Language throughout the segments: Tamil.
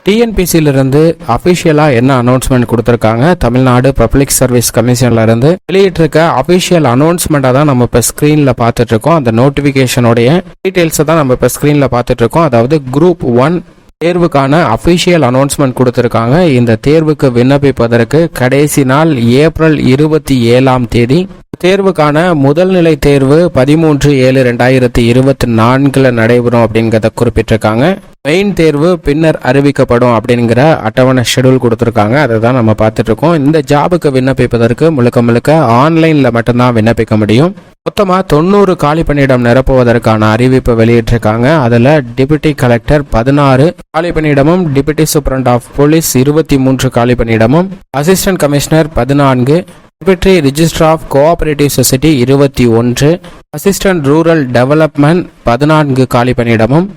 டிஎன்பிசியிலிருந்து அஃபிஷியலாக என்ன அனௌன்ஸ்மெண்ட் கொடுத்துருக்காங்க, தமிழ்நாடு பப்ளிக் சர்வீஸ் கமிஷன்லேருந்து வெளியிட்டிருக்க அஃபிஷியல் அனௌன்ஸ்மெண்ட்டாக தான் நம்ம இப்போ ஸ்க்ரீனில் பார்த்துட்ருக்கோம். அந்த நோட்டிஃபிகேஷனுடைய டீட்டெயில்ஸை தான் நம்ம இப்போ ஸ்க்ரீனில் பார்த்துட்ருக்கோம். அதாவது குரூப் 1 தேர்வுக்கான அஃபிஷியல் அனௌன்ஸ்மெண்ட் கொடுத்துருக்காங்க. இந்த தேர்வுக்கு விண்ணப்பிப்பதற்கு கடைசி நாள் ஏப்ரல் 27 தேர்வுக்கான முதல் நிலை தேர்வு 13/7/2024 நடைபெறும் அப்படிங்கிறத குறிப்பிட்டிருக்காங்க. மெயின் தேர்வு பின்னர் அறிவிக்கப்படும் அப்படிங்கிற அட்டவணை ஷெடியூல் கொடுத்துருக்காங்க. அதை தான் நம்ம பார்த்துட்டு இருக்கோம். இந்த ஜாபுக்கு விண்ணப்பிப்பதற்கு முழுக்க ஆன்லைனில் மட்டும்தான் விண்ணப்பிக்க முடியும். மொத்தமாக 90 காலி பணியிடம் நிரப்புவதற்கான அறிவிப்பு வெளியிட்டிருக்காங்க. அதில் டிப்யூட்டி கலெக்டர் 16 காலி பணியிடமும், டிப்யூட்டி சூப்பரண்ட் ஆஃப் போலீஸ் 23 காலி பணியிடமும், assistant commissioner 14, deputy register of cooperative society 21, assistant rural development 14 காலி பணியிடமும்,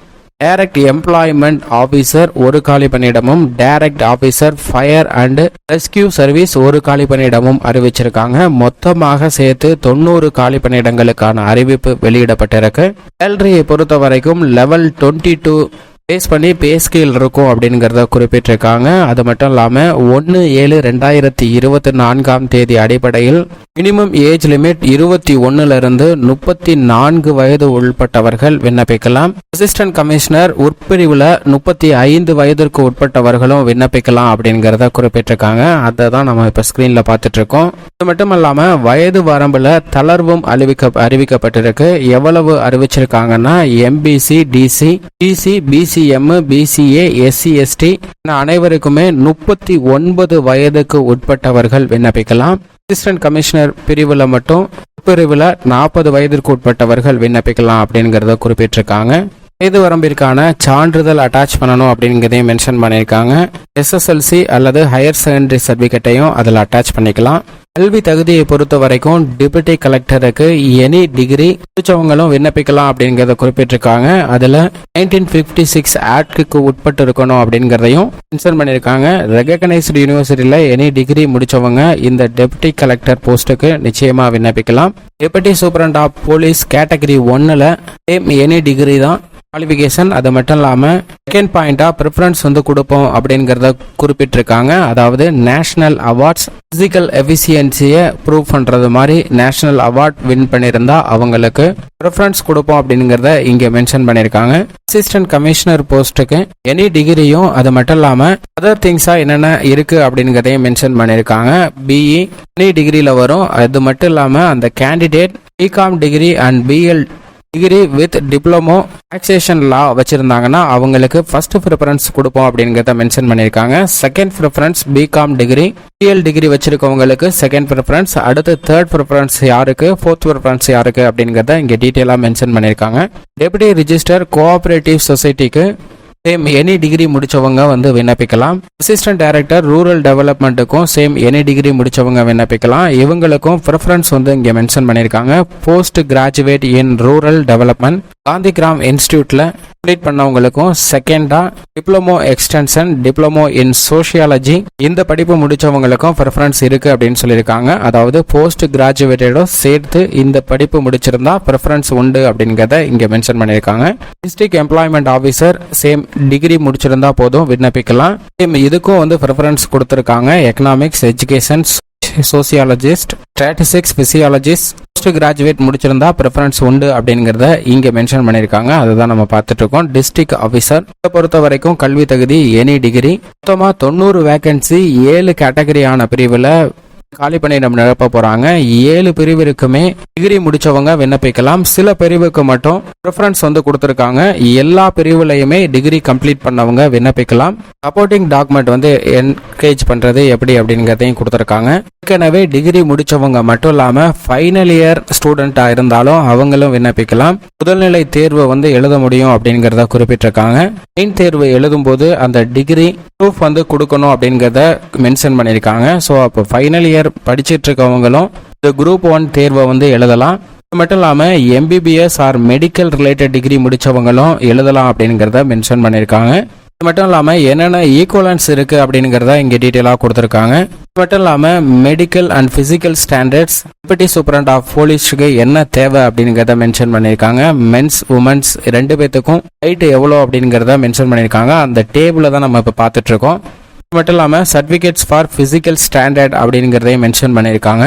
டைரக்ட் எம்ப்ளாய்மெண்ட் ஆபீசர் 1 காலி பணியிடமும், direct officer fire and rescue service 1 காலி பணியிடமும் அறிவிச்சிருக்காங்க. மொத்தமாக சேர்த்து 90 காலி பணியிடங்களுக்கான அறிவிப்பு வெளியிடப்பட்டிருக்கு. சேலரியை பொறுத்த வரைக்கும் லெவல் 22 பேஸ் பண்ணி பே ஸ்கேல் இருக்கும் அப்படிங்கிறத குறிப்பிட்டிருக்காங்க. அது மட்டும் இல்லாமல் 1/7/2024 அடிப்படையில் மினிமம் ஏஜ் லிமிட் 21 34 வயது உட்பட்டவர்கள் விண்ணப்பிக்கலாம். அசிஸ்டன்ட் கமிஷனர் உட்பிரிவில் 35 வயதிற்கு உட்பட்டவர்களும் விண்ணப்பிக்கலாம் அப்படிங்கிறத குறிப்பிட்டிருக்காங்க. அதை தான் நம்ம இப்போ ஸ்க்ரீனில் பார்த்துட்டு இருக்கோம். இது மட்டும் இல்லாமல் வயது வரம்பில் தளர்வும் அறிவிக்கப்பட்டிருக்கு. எவ்வளவு அறிவிச்சிருக்காங்கன்னா MBC, DC, BC, BCM, BCA, SC, ST அனைவருக்குமே 39 வயதுக்கு உட்பட்டவர்கள் விண்ணப்பிக்கலாம். அசிஸ்டன்ட் கமிஷனர் பிரிவில் மட்டும் பிரிவில் 40 வயதிற்கு உட்பட்டவர்கள் விண்ணப்பிக்கலாம் அப்படிங்கிறத குறிப்பிட்டிருக்காங்க. வயது வரம்பிற்கான சான்றிதழ் அட்டாச் பண்ணணும் அப்படிங்கிறதையும் மென்ஷன் பண்ணியிருக்காங்க. SSLC அல்லது ஹையர் செகண்டரி சர்டிஃபிகேட்டையும் அதில் அட்டாச் பண்ணிக்கலாம். கல்வி தகுதியை பொறுத்த வரைக்கும் டிப்யூட்டி கலெக்டருக்கு எனி டிகிரி முடிச்சவங்களும் விண்ணப்பிக்கலாம் அப்படிங்கிறத குறிப்பிட்டிருக்காங்க. அதில் 1956 ஆக்டுக்கு உட்பட்டு இருக்கணும் அப்படிங்கிறதையும் மென்ஷன் பண்ணியிருக்காங்க. ரெகக்னைஸ்டு யூனிவர்சிட்டியில் எனி டிகிரி முடிச்சவங்க இந்த டெப்யூட்டி கலெக்டர் போஸ்ட்டுக்கு நிச்சயமாக விண்ணப்பிக்கலாம். Deputy superintendent of police category 1ல் எனி டிகிரி தான் குவாலிஃபிகேஷன். அது மட்டும் இல்லாமல் செகண்ட் பாயிண்டாக ப்ரிஃபரன்ஸ் கொடுப்போம் அப்படிங்கிறத குறிப்பிட்டிருக்காங்க. அதாவது நேஷனல் அவார்ட்ஸ் ஃபிசிக்கல் எஃபிஷியன்சியை ப்ரூவ் பண்ணுறது மாதிரி நேஷனல் அவார்ட் வின் பண்ணியிருந்தா அவங்களுக்கு ப்ரிஃபரன்ஸ் கொடுப்போம் அப்படிங்கிறத இங்கே மென்ஷன் பண்ணியிருக்காங்க. அசிஸ்டன்ட் கமிஷனர் போஸ்ட்டுக்கு எனி டிகிரியும் அது மட்டும் இல்லாமல் அதர் திங்ஸாக என்னென்ன இருக்குது அப்படிங்கிறதையும் மென்ஷன் பண்ணியிருக்காங்க. பிஇ எனி டிகிரியில் வரும். அது மட்டும் இல்லாமல் அந்த candidate BCom degree and BL degree with diploma taxation law வச்சிருந்தாங்கன்னா அவங்களுக்கு ஃபர்ஸ்ட் ப்ரிஃபரன்ஸ் கொடுப்போம் அப்படிங்கிறத மென்ஷன் பண்ணியிருக்காங்க. Second preference BCom degree, BL degree வச்சிருக்கவங்களுக்கு செகண்ட் ப்ரிஃபரன்ஸ், அடுத்து தேர்ட் ப்ரிஃபரன்ஸ் யாருக்கு, ஃபோர்த் ப்ரிஃபரன்ஸ் யாருக்கு அப்படிங்கிறத இங்கே டீட்டெயிலாக மென்ஷன் பண்ணியிருக்காங்க. டெப்யூட்டி ரிஜிஸ்டர் கோஆபரேட்டிவ் சொசைட்டிக்கு சேம் எனி டிகிரி முடிச்சவங்க விண்ணப்பிக்கலாம். அசிஸ்டன்ட் டைரக்டர் ரூரல் டெவலப்மெண்ட்டுக்கும் சேம் எனி டிகிரி முடிச்சவங்க விண்ணப்பிக்கலாம். இவங்களுக்கும் ப்ரிஃபரன்ஸ் இங்கே மென்ஷன் பண்ணியிருக்காங்க. Post graduate in rural development Gandhi Gram இன்ஸ்டியூட்டில் கம்ப்ளீட் பண்ணவங்களுக்கும் செகண்டா diploma extension, diploma in sociology இந்த படிப்பு முடிச்சவங்களுக்கும் ப்ரிஃபரன்ஸ் இருக்கு அப்படின்னு சொல்லியிருக்காங்க. அதாவது போஸ்ட் கிராஜுவேட்டோட சேர்த்து இந்த படிப்பு முடிச்சிருந்தா ப்ரிஃபரன்ஸ் உண்டு அப்படிங்கிறத இங்கே மென்ஷன் பண்ணியிருக்காங்க. District employment officer same degree முடிச்சிருந்தா போதும் விண்ணப்பிக்கலாம். இதுக்கும் ப்ரிஃபரன்ஸ் கொடுத்துருக்காங்க. Economics, education, sociologist, statistics, physiologist post graduate முடிச்சிருந்தா ப்ரிஃபரன்ஸ் உண்டு அப்படிங்கிறத இங்கே மென்ஷன் பண்ணியிருக்காங்க. அதுதான் நம்ம பார்த்துட்டு இருக்கோம். டிஸ்ட்ரிக்ட் ஆஃபீஸர் பொறுத்த வரைக்கும் கல்வி தகுதி எனி டிகிரி. மொத்தமாக 90 வேகன்சி 7 கேட்டகரியான பிரிவில் காலி பணியிடம் நிரப்ப போறாங்க. 7 பிரிவிற்குமே டிகிரி முடிச்சவங்க விண்ணப்பிக்கலாம். சில பிரிவுக்கு மட்டும் ப்ரிஃபரன்ஸ் கொடுத்திருக்காங்க. எல்லா பிரிவுலையுமே டிகிரி கம்ப்ளீட் பண்ணவங்க விண்ணப்பிக்கலாம். சப்போர்ட்டிங் டாக்குமெண்ட் என்கரேஜ் பண்றது எப்படி அப்படிங்கிறதையும் கொடுத்திருக்காங்க. ஏற்கனவே டிகிரி முடிச்சவங்க மட்டும் இல்லாம ஃபைனல் இயர் ஸ்டூடெண்டா இருந்தாலும் அவங்களும் விண்ணப்பிக்கலாம். முதல்நிலை தேர்வு எழுத முடியும் அப்படிங்கிறத குறிப்பிட்டிருக்காங்க. மெயின் தேர்வு எழுதும் போது அந்த டிகிரி ப்ரூஃப் கொடுக்கணும் அப்படிங்கிறத மென்ஷன் பண்ணியிருக்காங்க. ஸோ அப்போ ஃபைனல் இயர் படிச்சுட்டு இருக்கவங்களும் இந்த குரூப் 1 தேர்வை எழுதலாம். இது மட்டும் இல்லாமல் MBBS or medical related degree முடிச்சவங்களும் எழுதலாம் அப்படிங்கிறத மென்ஷன் பண்ணியிருக்காங்க. இது மட்டும் இல்லாமல் என்னென்ன ஈக்குவலன்ஸ் இருக்குது அப்படிங்கிறத இங்கே டீட்டெயிலாக கொடுத்துருக்காங்க. இது மட்டும் இல்லாமல் medical and physical standards deputy superintendent of போலீஸுக்கு என்ன தேவை அப்படிங்கிறத மென்ஷன் பண்ணியிருக்காங்க. மென்ஸ் உமன்ஸ் ரெண்டு பேர்த்துக்கும் ஹைட் எவ்வளோ அப்படிங்கிறத மென்ஷன் பண்ணியிருக்காங்க. அந்த டேபிளை தான் நம்ம இப்போ பார்த்துட்ருக்கோம். இது மட்டும் இல்லாமல் சர்டிஃபிகேட்ஸ் ஃபார் ஃபிசிக்கல் ஸ்டாண்டர்ட் அப்படிங்கிறதையும் மென்ஷன் பண்ணியிருக்காங்க.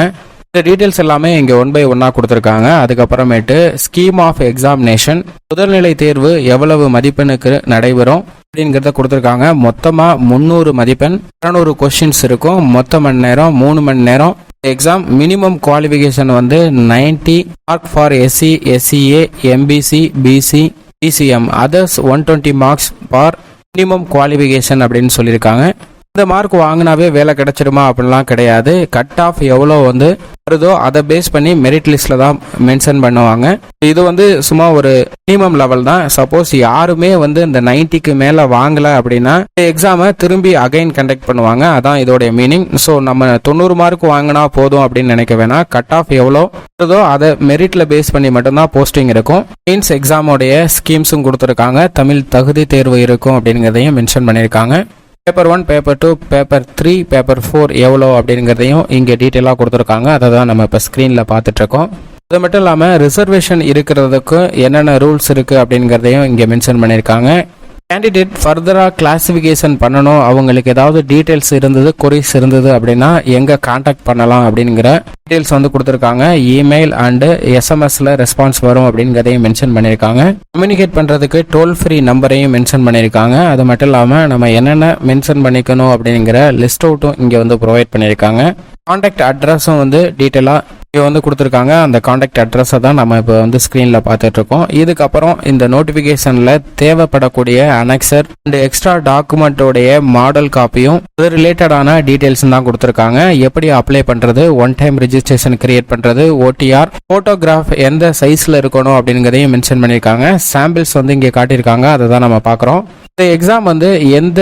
இந்த டீட்டெயில்ஸ் எல்லாமே இங்கே 1 by 1 கொடுத்துருக்காங்க. அதுக்கப்புறமேட்டு ஸ்கீம் ஆஃப் எக்ஸாமினேஷன் முதல்நிலை தேர்வு எவ்வளவு மதிப்பெண்ணுக்கு நடைபெறும் அப்படிங்கிறத கொடுத்துருக்காங்க. மொத்தமாக 300 மதிப்பெண் 200 கொஸ்டின்ஸ் இருக்கும். மொத்த மணி நேரம் 3 மணி நேரம் எக்ஸாம். மினிமம் குவாலிஃபிகேஷன் வந்து 90 mark for SC SCA MBC BC PCM others 120 marks for minimum qualification அப்படின்னு சொல்லியிருக்காங்க. இந்த மார்க் வாங்கினாவே வேலை கிடைச்சிடுமா அப்படின்லாம் கிடையாது. கட் ஆஃப் எவ்வளோ வந்து வருதோ அதை பேஸ் பண்ணி மெரிட் லிஸ்ட்டில் தான் மென்ஷன் பண்ணுவாங்க. இது வந்து சும்மா ஒரு மினிமம் லெவல் தான். சப்போஸ் யாருமே வந்து இந்த 90க்கு மேலே வாங்கலை அப்படின்னா எக்ஸாமை திரும்பி அகைன் கண்டக்ட் பண்ணுவாங்க. அதான் இதோடைய மீனிங். ஸோ நம்ம 90 மார்க் வாங்கினா போதும் அப்படின்னு நினைக்க வேணாம். கட் ஆஃப் எவ்வளோ வருதோ அதை மெரிட்டில் பேஸ் பண்ணி மட்டும்தான் போஸ்டிங் இருக்கும். மெயின்ஸ் எக்ஸாமோடைய ஸ்கீம்ஸும் கொடுத்துருக்காங்க. தமிழ் தகுதி தேர்வு இருக்கும் அப்படிங்கிறதையும் மென்ஷன் பண்ணியிருக்காங்க. பேப்பர் 1 பேப்பர் 2 பேப்பர் 3 பேப்பர் 4 எவ்வளோ அப்படிங்கிறதையும் இங்கே டீட்டெயிலாக கொடுத்துருக்காங்க. அதை தான் நம்ம இப்போ ஸ்க்ரீனில் பார்த்துட்ருக்கோம். அது மட்டும் இல்லாமல் ரிசர்வேஷன் இருக்கிறதுக்கு என்னென்ன ரூல்ஸ் இருக்குது அப்படிங்கிறதையும் இங்கே மென்ஷன் பண்ணியிருக்காங்க. கேண்டிடேட் ஃபர்தராக கிளாஸிஃபிகேஷன் பண்ணணும், அவங்களுக்கு ஏதாவது டீட்டெயில்ஸ் இருந்தது கொரிஸ் இருந்தது அப்படின்னா எங்கே கான்டாக்ட் பண்ணலாம் அப்படிங்கிற டீட்டெயில்ஸ் வந்து கொடுத்துருக்காங்க. இமெயில் அண்டு எஸ்எம்எஸில் ரெஸ்பான்ஸ் வரும் அப்படிங்கிறதையும் மென்ஷன் பண்ணியிருக்காங்க. கம்யூனிகேட் பண்ணுறதுக்கு டோல் ஃப்ரீ நம்பரையும் மென்ஷன் பண்ணியிருக்காங்க. அது மட்டும் இல்லாமல் நம்ம என்னென்ன மென்ஷன் பண்ணிக்கணும் அப்படிங்கிற லிஸ்ட் அவுட்டும் இங்கே வந்து ப்ரொவைட் பண்ணியிருக்காங்க. கான்டாக்ட் அட்ரஸும் வந்து டீட்டெயிலாக இங்கே வந்து கொடுத்துருக்காங்க. அந்த கான்டாக்ட் அட்ரஸை தான் நம்ம இப்போ வந்து ஸ்க்ரீனில் பார்த்துட்ருக்கோம். இதுக்கப்புறம் இந்த நோட்டிஃபிகேஷனில் தேவைப்படக்கூடிய அனெக்சர் அண்ட் எக்ஸ்ட்ரா டாக்குமெண்ட்டோடைய மாடல் காப்பியும் அது ரிலேட்டடான டீட்டெயில்ஸ் தான் கொடுத்துருக்காங்க. எப்படி அப்ளை பண்ணுறது, 1 டைம் ரிஜிஸ்ட்ரேஷன் கிரியேட் பண்ணுறது, OTR ஃபோட்டோகிராஃப் எந்த சைஸில் இருக்கணும் அப்படிங்கிறதையும் மென்ஷன் பண்ணியிருக்காங்க. சாம்பிள்ஸ் வந்து இங்கே காட்டியிருக்காங்க. அதை தான் நம்ம பார்க்குறோம். இந்த எக்ஸாம் வந்து எந்த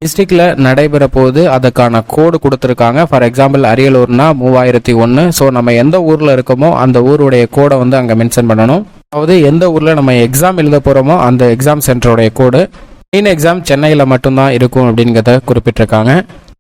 டிஸ்ட்ரிக்டில் நடைபெற போது அதுக்கான கோடு கொடுத்துருக்காங்க. For example அரியலூர்னா 3001. ஸோ நம்ம எந்த ஊரில் இருக்கோமோ அந்த ஊருடைய கோடை வந்து அங்கே மென்ஷன் பண்ணணும். அதாவது எந்த ஊரில் நம்ம எக்ஸாம் எழுத போகிறோமோ அந்த எக்ஸாம் சென்டருடைய கோடு. மெயின் எக்ஸாம் சென்னையில் மட்டும்தான் இருக்கும் அப்படிங்கிறத குறிப்பிட்டிருக்காங்க.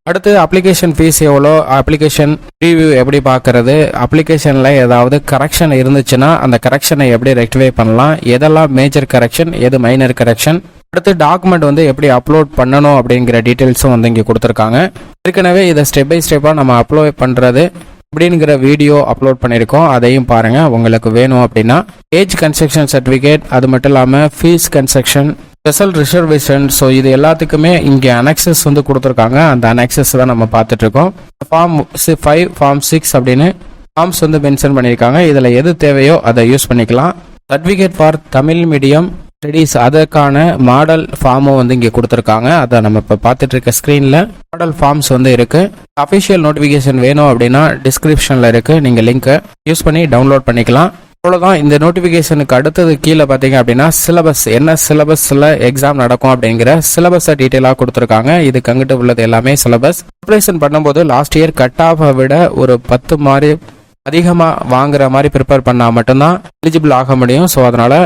அடுத்து அப்ளிகேஷன் ஃபீஸ் எவ்வளோ, அப்ளிகேஷன் ரிவ்யூ எப்படி பார்க்கறது, அப்ளிகேஷனில் ஏதாவது கரெக்ஷன் இருந்துச்சுன்னா அந்த கரெக்ஷனை எப்படி ரெக்டிஃபை பண்ணலாம், எதெல்லாம் மேஜர் கரெக்ஷன் எது மைனர் கரெக்ஷன், அடுத்து டாக்குமெண்ட் வந்து எப்படி அப்லோட் பண்ணணும் அப்படிங்கிற டீட்டெயில்ஸும் வந்து இங்கே கொடுத்துருக்காங்க. ஏற்கனவே இதை ஸ்டெப் பை ஸ்டெப்பாக நம்ம அப்லோட் பண்ணுறது அப்படிங்கிற வீடியோ அப்லோட் பண்ணியிருக்கோம். அதையும் பாருங்கள் உங்களுக்கு வேணும் அப்படின்னா. ஏஜ் கன்ஸ்ட்ரக்ஷன் சர்டிஃபிகேட், அது மட்டும் இல்லாமல் fees construction, special reservation, so இது எல்லாத்துக்குமே இங்கே அனெக்சஸ் வந்து கொடுத்துருக்காங்க. அந்த அனெக்சஸ் தான் நம்ம பார்த்துட்ருக்கோம். ஃபார்ம் 5 ஃபார்ம் 6 அப்படின்னு ஃபார்ம்ஸ் வந்து மென்ஷன் பண்ணியிருக்காங்க. இதில் எது தேவையோ அதை யூஸ் பண்ணிக்கலாம். Certificate for Tamil medium studies அதற்கான மாடல் ஃபார்மும் வந்து இங்கே கொடுத்துருக்காங்க. அதை நம்ம இப்போ பார்த்துட்டு இருக்க ஸ்க்ரீனில் மாடல் ஃபார்ம்ஸ் வந்து இருக்குது. அஃபிஷியல் நோட்டிஃபிகேஷன் வேணும் அப்படின்னா டிஸ்கிரிப்ஷனில் இருக்குது, நீங்கள் லிங்க்கை யூஸ் பண்ணி டவுன்லோட் பண்ணிக்கலாம். அவ்வளோதான். இந்த நோட்டிஃபிகேஷனுக்கு அடுத்தது கீழே பார்த்தீங்க அப்படின்னா சிலபஸ், என்ன சிலபஸில் எக்ஸாம் நடக்கும் அப்படிங்கிற சிலபஸை டீட்டெயிலாக கொடுத்துருக்காங்க. இதுக்கு அங்கிட்டு உள்ளது எல்லாமே சிலபஸ். ப்ரிப்பரேஷன் பண்ணும்போது லாஸ்ட் இயர் கட் ஆஃபை விட ஒரு 10 மார்க் அதிகமாக வாங்குற மாதிரி ப்ரிப்பேர் பண்ணால் மட்டும்தான் எலிஜிபிள் ஆக முடியும். ஸோ அதனால்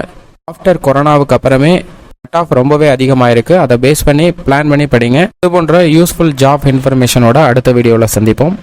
ஆஃப்டர் கொரோனாவுக்கு அப்புறமே கட் ஆஃப் ரொம்பவே அதிகமாக இருக்குது. அதை பேஸ் பண்ணி பிளான் பண்ணி படிங்க. இது போன்ற யூஸ்ஃபுல் ஜாப் இன்ஃபர்மேஷனோட அடுத்த வீடியோவில் சந்திப்போம்.